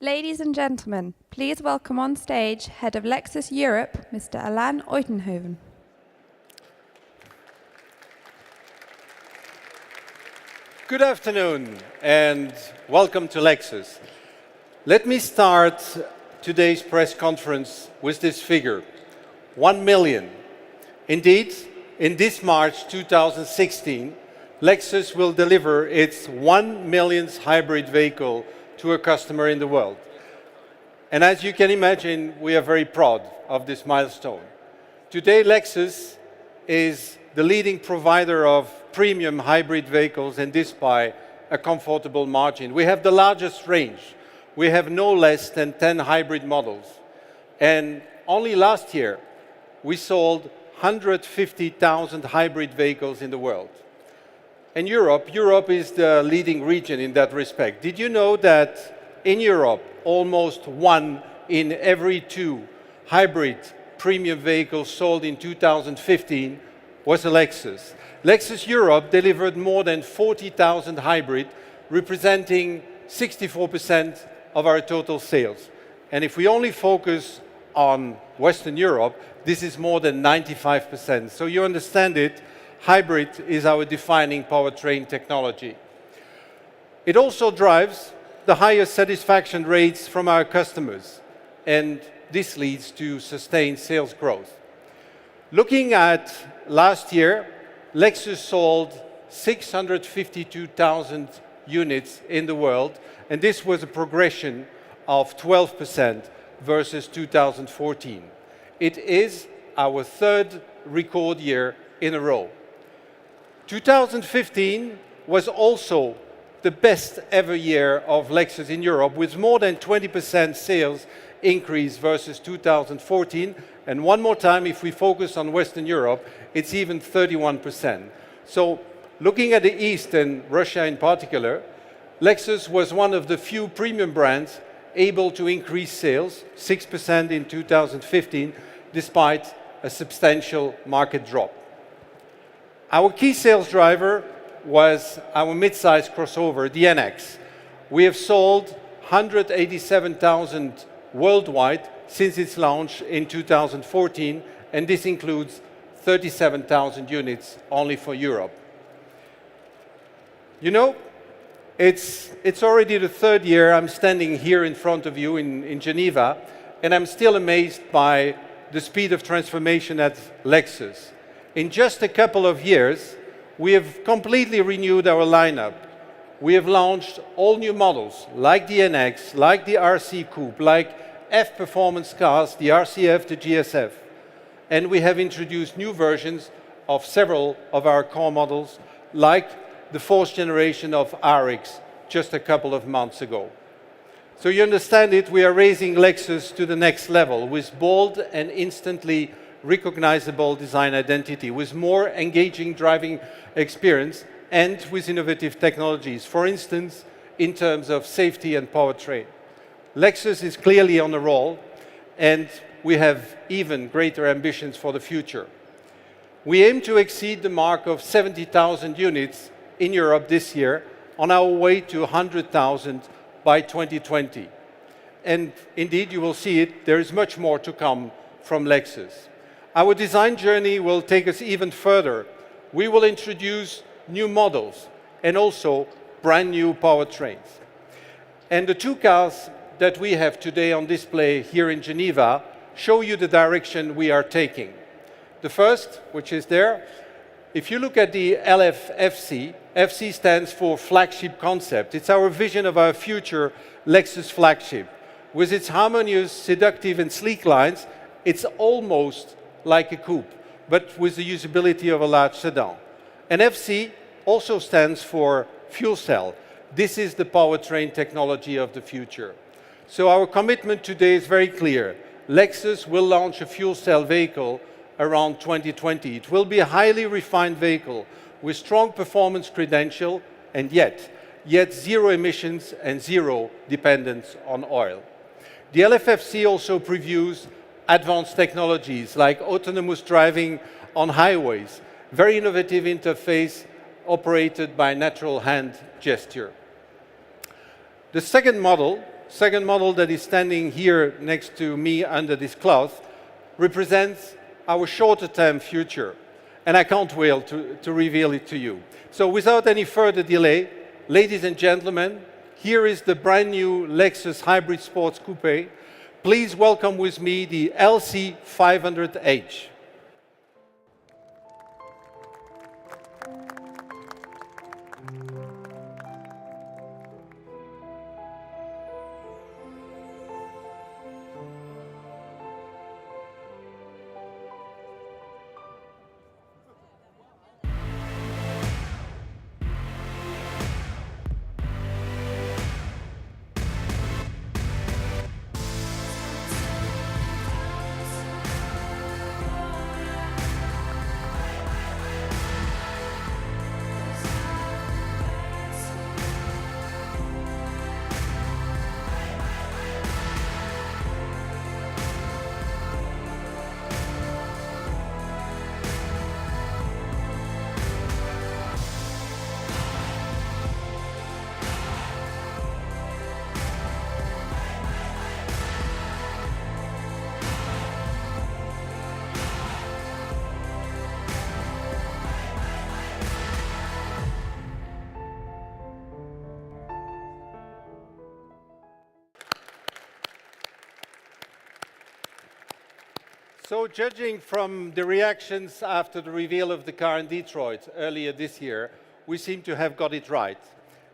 Ladies and gentlemen, please welcome on stage Head of Lexus Europe, Mr. Alain Uitenhoven. Good afternoon and welcome to Lexus. Let me start today's press conference with this figure, 1 million. Indeed, in this March 2016, Lexus will deliver its 1 millionth hybrid vehicle to a customer in the world. And as you can imagine, we are very proud of this milestone. Today, Lexus is the leading provider of premium hybrid vehicles, and this by a comfortable margin. We have the largest range. We have no less than 10 hybrid models. And only last year, we sold 150,000 hybrid vehicles in the world. And Europe is the leading region in that respect. Did you know that in Europe, almost 1 in every 2 hybrid premium vehicles sold in 2015 was a Lexus? Lexus Europe delivered more than 40,000 hybrid, representing 64% of our total sales. And if we only focus on Western Europe, this is more than 95%. So you understand it, hybrid is our defining powertrain technology. It also drives the highest satisfaction rates from our customers, and this leads to sustained sales growth. Looking at last year, Lexus sold 652,000 units in the world, and this was a progression of 12% versus 2014. It is our third record year in a row. 2015 was also the best ever year of Lexus in Europe, with more than 20% sales increase versus 2014. And one more time, if we focus on Western Europe, it's even 31%. So looking at the East and Russia in particular, Lexus was one of the few premium brands able to increase sales, 6% in 2015, despite a substantial market drop. Our key sales driver was our mid-size crossover, the NX. We have sold 187,000 worldwide since its launch in 2014, and this includes 37,000 units only for Europe. You know, it's already the third year I'm standing here in front of you in Geneva, and I'm still amazed by the speed of transformation at Lexus. In just a couple of years, we have completely renewed our lineup. We have launched all new models, like the NX, like the RC Coupe, like F performance cars, the RCF, the GSF. And we have introduced new versions of several of our core models, like the 4th generation of RX just a couple of months ago. So you understand it, we are raising Lexus to the next level with bold and instantly recognizable design identity, with more engaging driving experience, and with innovative technologies, for instance, in terms of safety and powertrain. Lexus is clearly on a roll, and we have even greater ambitions for the future. We aim to exceed the mark of 70,000 units in Europe this year, on our way to 100,000 by 2020. And indeed, you will see it, there is much more to come from Lexus. Our design journey will take us even further. We will introduce new models and also brand new powertrains. And the 2 cars that we have today on display here in Geneva show you the direction we are taking. The first, which is there, if you look at the LFFC, FC stands for flagship concept. It's our vision of our future Lexus flagship. With its harmonious, seductive and sleek lines, it's almost like a coupe, but with the usability of a large sedan. And FC also stands for fuel cell. This is the powertrain technology of the future. So our commitment today is very clear. Lexus will launch a fuel cell vehicle around 2020. It will be a highly refined vehicle with strong performance credential and yet zero emissions and zero dependence on oil. The LFFC also previews advanced technologies like autonomous driving on highways, very innovative interface operated by natural hand gesture. The second model second model that is standing here next to me under this cloth represents our shorter-term future, and I can't wait to reveal it to you. So without any further delay, ladies and gentlemen, here is the brand new Lexus Hybrid Sports Coupe. Please welcome with me the LC 500H. So judging from the reactions after the reveal of the car in Detroit earlier this year, we seem to have got it right.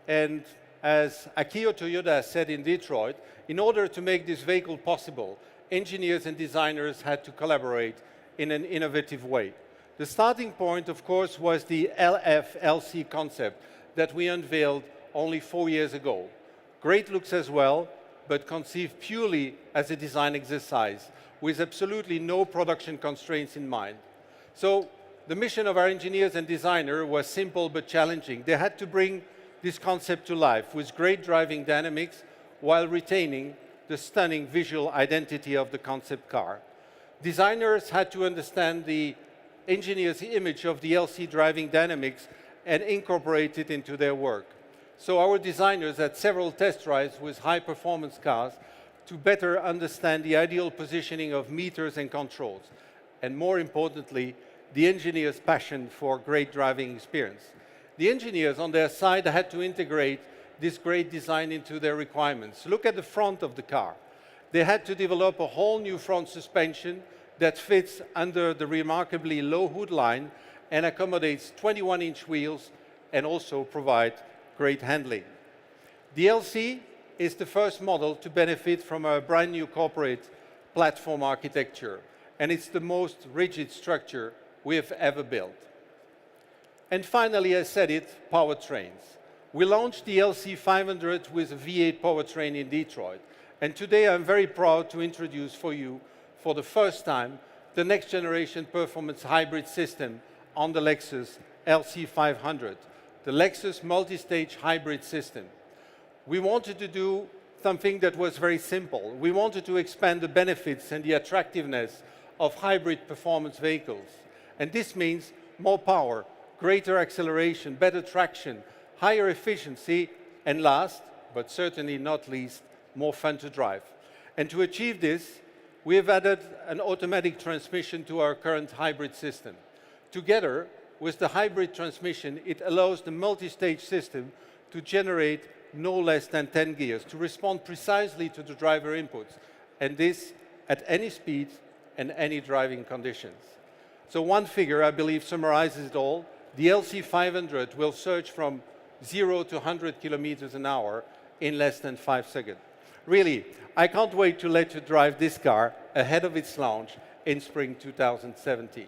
And as Akio Toyoda said in Detroit, in order to make this vehicle possible, engineers and designers had to collaborate in an innovative way. The starting point, of course, was the LFLC concept that we unveiled only 4 years ago. Great looks as well, but conceived purely as a design exercise, with absolutely no production constraints in mind. So the mission of our engineers and designers was simple but challenging. They had to bring this concept to life with great driving dynamics while retaining the stunning visual identity of the concept car. Designers had to understand the engineer's image of the LC driving dynamics and incorporate it into their work. So our designers had several test drives with high-performance cars to better understand the ideal positioning of meters and controls, and more importantly, the engineers' passion for great driving experience. The engineers on their side had to integrate this great design into their requirements. Look at the front of the car. They had to develop a whole new front suspension that fits under the remarkably low hood line and accommodates 21-inch wheels and also provide great handling. The LC is the first model to benefit from a brand new corporate platform architecture, and it's the most rigid structure we have ever built. And finally, I said it, powertrains. We launched the LC 500 with a V8 powertrain in Detroit, and today I'm very proud to introduce for you, for the first time, the next generation performance hybrid system on the Lexus LC 500, the Lexus multi-stage hybrid system. We wanted to do something that was very simple. We wanted to expand the benefits and the attractiveness of hybrid performance vehicles. And this means more power, greater acceleration, better traction, higher efficiency, and last, but certainly not least, more fun to drive. And to achieve this, we have added an automatic transmission to our current hybrid system. Together with the hybrid transmission, it allows the multi-stage system to generate no less than 10 gears to respond precisely to the driver inputs, and this at any speed and any driving conditions. So one figure, I believe, summarizes it all. The LC 500 will surge from 0 to 100 kilometers an hour in less than 5 seconds. Really, I can't wait to let you drive this car ahead of its launch in spring 2017.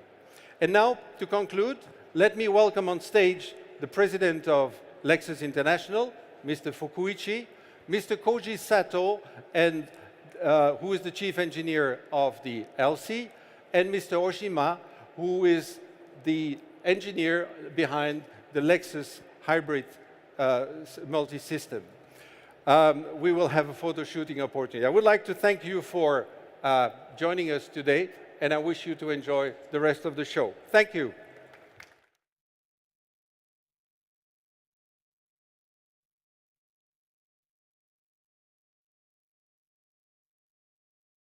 And now, to conclude, let me welcome on stage the president of Lexus International, Mr. Fukuichi, Mr. Koji Sato, and, who is the chief engineer of the LC, and Mr. Oshima, who is the engineer behind the Lexus hybrid multi-system. We will have a photo shooting opportunity. I would like to thank you for joining us today, and I wish you to enjoy the rest of the show. Thank you.